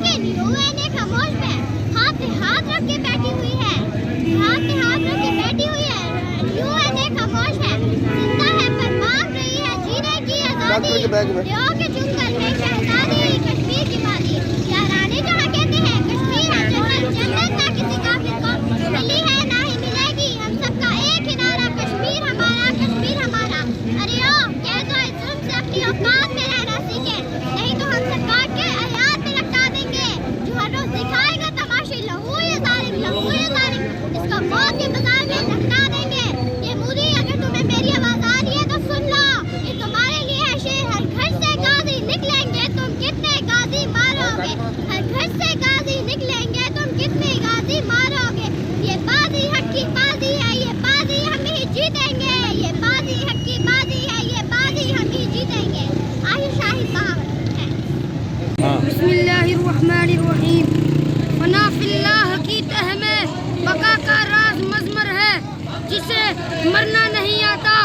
لیکن UN خاموش ہے، ہاتھ رکھ کے بیٹھی ہوئی ہے، ہاتھ رکھ کے بیٹھی ہوئی ہے۔ UN خاموش ہے، زندہ ہے پر مانگ رہی ہے جینے کی آزادی۔ دیو کے جنگل میں شہزادی کشمیر کی وادی، یارانی جہاں کہتے ہیں کشمیر ہے جنت، جنت نہ کسی کافر کو ملی ہے نہ ہی ملے گی۔ ہم سب کا ایک ہی نعرہ کشمیر ہمارا، کشمیر ہمارا۔ ارے او کہہ دو اس ظلم سے اپنی اوقات میں رہنا سیکھے، نہیں تو ہم سب کاٹ کے حیات میں لٹا دیں گے۔ جو ہر روز دکھائے گا تماشے لہو یہ ظالم، لہو یہ ظالم، اس کو موت کے بازار میں لٹا دیں گے۔ یہ مودی اگر تمہیں میری آواز آ رہی ہے تو سن لو، یہ تمہارے لیے ہے شیر۔ ہر گھر سے غازی نکلیں گے تم کتنے غازی مارو گے، ہر گھر سے غازی نکلیں گے تم کتنے غازی مارو گے۔ یہ بازی حق کی بازی ہے، یہ بازی ہم ہی جیتیں گے، یہ بازی حق کی بازی ہے، یہ بازی ہم ہی جیتیں گے۔ آہی شاہی صاحب ہے۔ بسم اللہ الرحمن الرحیم۔ فنا فی اللہ کی تہ میں بقا کا راز مضمر ہے، جسے مرنا نہیں آتا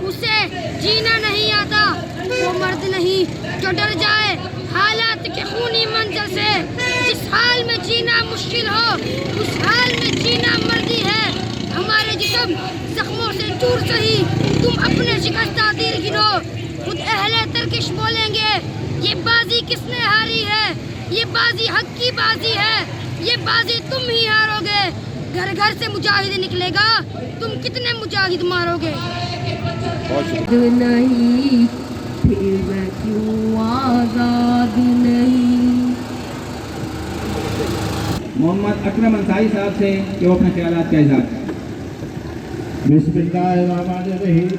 اسے جینا نہیں آتا۔ وہ مرد نہیں جو ڈر جائے حالات کے خونی منظر سے، جس حال میں جینا مشکل ہو اس حال میں جینا مردی ہے۔ ہمارے جسم زخموں سے دور سہی تم اپنے شکستہ تیر گنو، خود اہل ترکش بولیں گے یہ بازی کس نے ہاری ہے، یہ بازی حق کی بازی ہے، یہ بازی تم ہی ہارو گے۔ گھر گھر سے مجاہد نکلے گا، تم کتنے مجاہد مارو گے۔ نہیں پھر میں کیوں آزاد نہیں۔ محمد اکرم انصاری صاحب سے کہ وہ اپنے خیالات کا اظہار کریں۔ بسم اللہ الرحمن الرحیم۔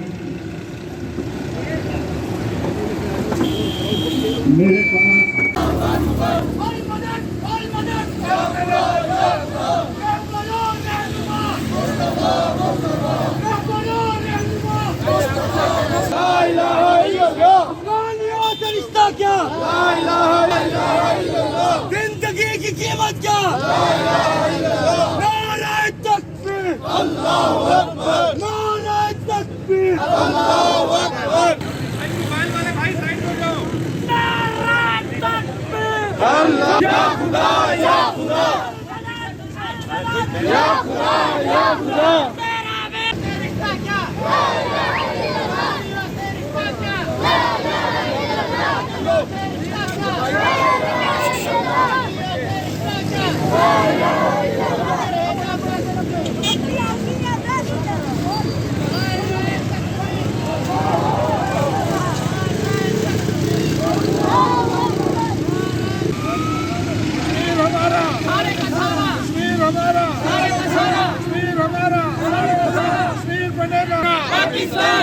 میرے پاس زندگی کی قیمت کیا؟ نعرہ تکبیر، اللہ اکبر، نعرہ تکبیر، اللہ اکبر، نعرہ تکبیر، یا خدا یا خدا، یا خدا یا خدا۔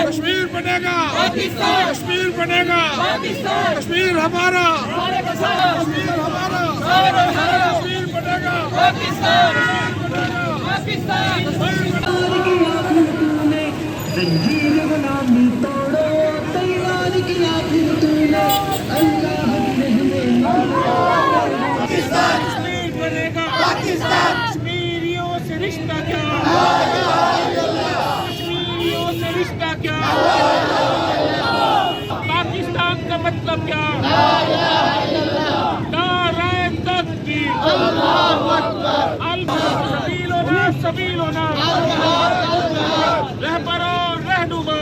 کشمیر بنے گا، کشمیر بنے گا، کشمیر ہمارا، کشمیر ہمارا، کشمیر بنے گا، زنجیر غلامی توڑو، تیار کیا پھر تو نے اللہ کشمیر بنے گا، کشمیریوں سے رشتہ کیا، کشمیریوں سے رشتہ کیا، پاکستان کا مطلب کیا، نعرہ تکبیر، اللہ اکبر، سبیلنا سبیلنا، رہبر و رہنما،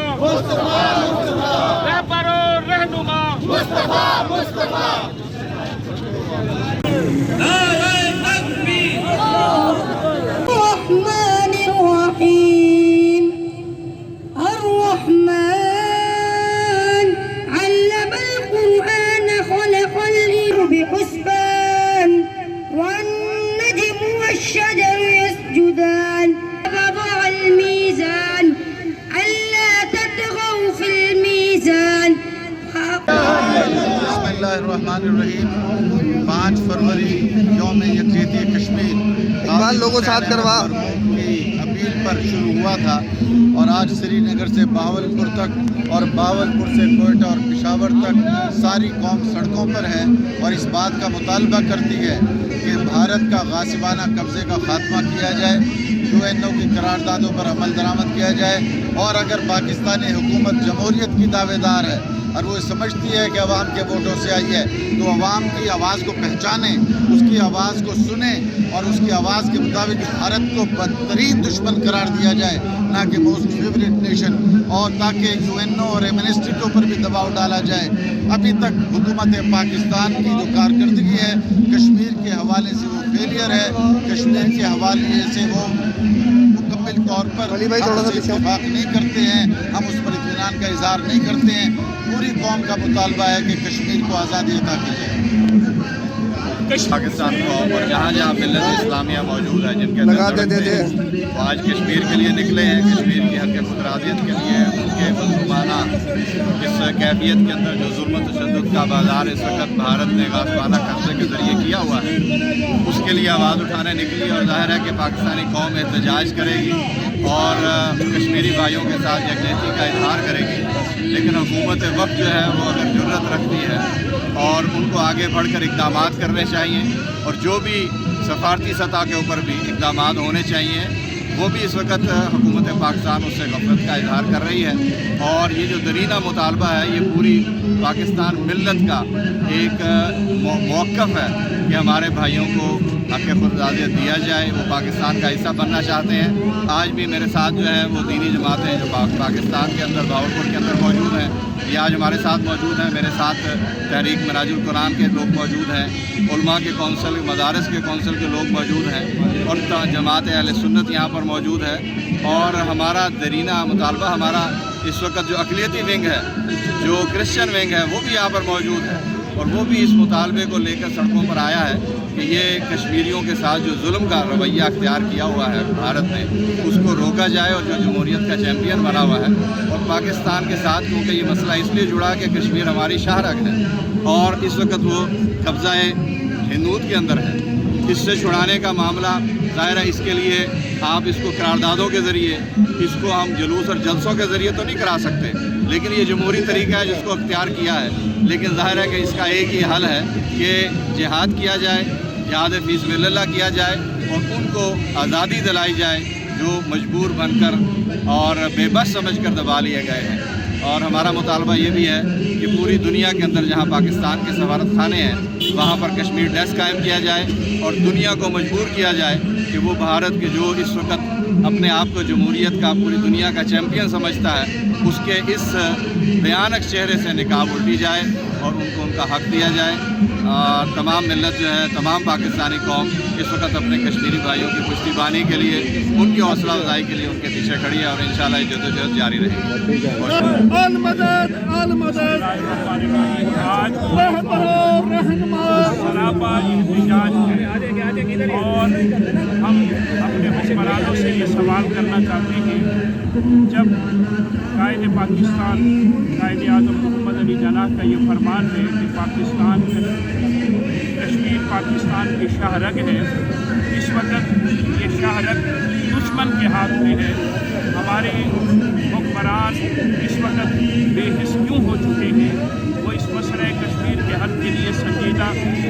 رہبر و رہنما، مصطفیٰ مصطفیٰ۔ الرحمن الرحیم۔ الرحمن علم القرآن خلق الإنسان بحسبان، والنجم والشجر يسجدان، وضع الميزان ألا تطغوا في الميزان۔ بسم اللہ الرحمن الرحیم۔ 5 فروری یوم یکجہتی کشمیر لوگوں ساتھ کروا کی اپیل پر شروع ہوا تھا، اور آج سری نگر سے بہاولپور تک اور بہاولپور سے کوئٹہ اور پشاور تک ساری قوم سڑکوں پر ہے اور اس بات کا مطالبہ کرتی ہے کہ بھارت کا غاصبانہ قبضے کا خاتمہ کیا جائے، UNO کی قراردادوں پر عمل درآمد کیا جائے، اور اگر پاکستانی حکومت جمہوریت کی دعوے دار ہے، اور وہ سمجھتی ہے کہ عوام کے ووٹوں سے آئی ہے، تو عوام کی آواز کو پہچانیں، اس کی آواز کو سنیں اور اس کی آواز کے مطابق بھارت کو بدترین دشمن قرار دیا جائے، نہ کہ موسٹ فیوریٹ نیشن، اور تاکہ UN اور ایمنسٹی کے اوپر بھی دباؤ ڈالا جائے۔ ابھی تک حکومت پاکستان کی جو کارکردگی ہے کشمیر کے حوالے سے وہ فیلئر ہے، کشمیر کے حوالے سے وہ مکمل طور پر ہم سے اتفاق نہیں کرتے ہیں، ہم اس پر اطمینان کا اظہار نہیں کرتے ہیں۔ پوری قوم کا مطالبہ ہے کہ کشمیر کو آزادی عطا کی جائے۔ پاکستان قوم اور جہاں جہاں ملت اسلامیہ موجود ہے جن کے وہ آج کشمیر کے لیے نکلے ہیں، کشمیر کی حق خودارادیت کے لیے، ان کے مظلومانہ اس کیفیت کے اندر جو ظلم و تشدد کا بازار اس وقت بھارت نے غاصبانہ قبضے کے ذریعے کیا ہوا ہے، اس کے لیے آواز اٹھانے نکلی، اور ظاہر ہے کہ پاکستانی قوم احتجاج کرے گی اور کشمیری بھائیوں کے ساتھ یکجہتی کا اظہار کرے گی۔ لیکن حکومت وقت جو ہے وہ اگر جرأت رکھتی ہے اور ان کو آگے بڑھ کر اقدامات کرنے چاہیے، اور جو بھی سفارتی سطح کے اوپر بھی اقدامات ہونے چاہیے، وہ بھی اس وقت حکومت پاکستان اس سے غفلت کا اظہار کر رہی ہے۔ اور یہ جو درینہ مطالبہ ہے یہ پوری پاکستان ملت کا ایک موقف ہے کہ ہمارے بھائیوں کو حق خودارادیت دیا جائے، وہ پاکستان کا حصہ بننا چاہتے ہیں۔ آج بھی میرے ساتھ جو ہے وہ دینی جماعتیں جو پاکستان کے اندر بہاولپور کے اندر موجود ہیں، یہ آج ہمارے ساتھ موجود ہیں۔ میرے ساتھ تحریک مناج القرآن کے لوگ موجود ہیں، علماء کے کونسل، مدارس کے کونسل کے لوگ موجود ہیں، اور جماعت اہل سنت یہاں پر موجود ہے۔ اور ہمارا درینہ مطالبہ، ہمارا اس وقت جو اقلیتی ونگ ہے، جو کرسچن ونگ ہے، وہ بھی یہاں پر موجود ہے، اور وہ بھی اس مطالبے کو لے کر سڑکوں پر آیا ہے کہ یہ کشمیریوں کے ساتھ جو ظلم کا رویہ اختیار کیا ہوا ہے بھارت نے، اس کو روکا جائے، اور جو جمہوریت کا چیمپئن بنا ہوا ہے اور پاکستان کے ساتھ، کیونکہ یہ مسئلہ اس لیے جڑا کہ کشمیر ہماری شاہراہ ہے اور اس وقت وہ قبضہ ہندوت کے اندر ہے، اس سے چھڑانے کا معاملہ ظاہر ہے۔ اس کے لیے آپ اس کو قراردادوں کے ذریعے، اس کو ہم جلوس اور جلسوں کے ذریعے تو نہیں کرا سکتے، لیکن یہ جمہوری طریقہ ہے جس کو اختیار کیا ہے۔ لیکن ظاہر ہے کہ اس کا ایک ہی حل ہے کہ جہاد کیا جائے، جہاد فی سبیل اللہ کیا جائے، اور ان کو آزادی دلائی جائے جو مجبور بن کر اور بے بس سمجھ کر دبا لیے گئے ہیں۔ اور ہمارا مطالبہ یہ بھی ہے کہ پوری دنیا کے اندر جہاں پاکستان کے سفارت خانے ہیں وہاں پر کشمیر ڈیسک قائم کیا جائے، اور دنیا کو مجبور کیا جائے کہ وہ بھارت کے جو اس وقت اپنے آپ کو جمہوریت کا پوری دنیا کا چیمپئن سمجھتا ہے، اس کے اس بھیانک چہرے سے نقاب الٹی جائے اور ان کو ان کا حق دیا جائے۔ تمام ملت جو ہے، تمام پاکستانی قوم اس وقت اپنے کشمیری بھائیوں کی پشتیبانی کے لیے، ان کی حوصلہ افزائی کے لیے ان کے پیچھے کھڑی ہے، اور انشاءاللہ یہ جدوجہد جاری رہے گی۔ اور ہم اپنے حکمرانوں سے یہ سوال کرنا چاہتے ہیں، جب قائد پاکستان قائد اعظم محمد علی جناح کا یہ فرمان ہے کہ پاکستان کشمیر پاکستان کی شاہ رگ ہے، اس وقت یہ شاہ رگ دشمن کے ہاتھ میں ہے۔ ہمارے حکمران اس وقت بے حس کیوں ہو چکے ہیں؟ وہ اس مسئلہ کشمیر کے حل کے لیے سنجیدہ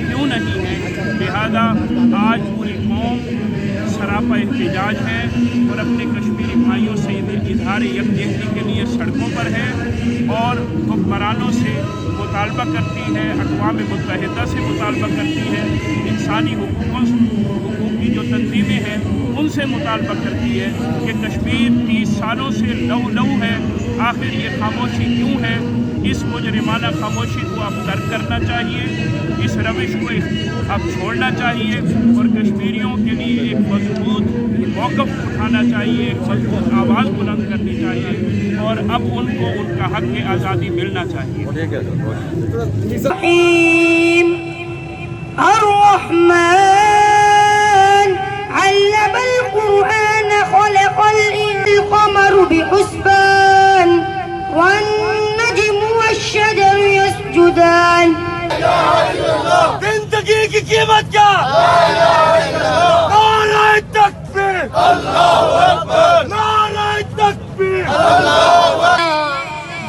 کیوں نہیں ہے؟ لہذا آج پوری قوم سراپا احتجاج ہے اور اپنے کشمیری بھائیوں سے اظہار یکجہتی کے لیے سڑکوں پر ہے، اور حکمرانوں سے مطالبہ کرتی ہے، اقوام متحدہ سے مطالبہ کرتی ہے، انسانی حقوق کی جو تنظیمیں ہیں ان سے مطالبہ کرتی ہے کہ کشمیر 30 سالوں سے لو ہے، آخر یہ خاموشی کیوں ہے؟ اس مجرمانہ خاموشی کو اب ترک کرنا چاہیے، اس روش کو اب چھوڑنا چاہیے، اور کشمیریوں کے لیے ایک مضبوط موقف اٹھانا چاہیے، ایک مضبوط آواز بلند کرنی چاہیے، اور اب ان کو ان کا حق آزادی ملنا چاہیے۔ الرحمن علم القرآن خلق القمر بحسبان والنجم والشجر يسجدان۔ زندگی کی قیمت کیا؟ نعرہ تکبیر! اللہ اکبر! نعرہ تکبیر!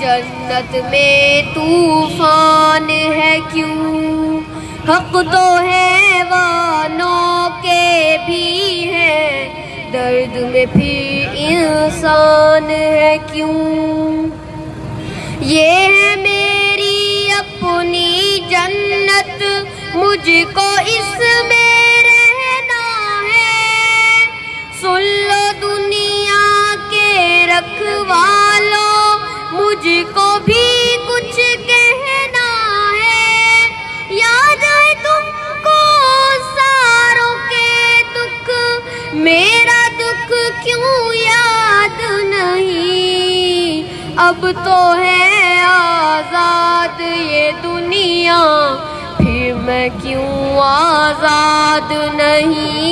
جنت میں طوفان ہے کیوں، حق تو حیوانوں کے بھی ہے، درد میں پھر انسان ہے کیوں؟ یہ ہے میرے وقت مجھ کو اس میں رہنا ہے. سن لو دنیا کے رکھوالوں مجھ کو بھی کچھ کہنا ہے. یاد ہے تم کو ساروں کے دکھ, میرا دکھ کیوں یاد نہیں. اب تو ہے آزاد یہ دنیا, پھر میں کیوں آزاد نہیں.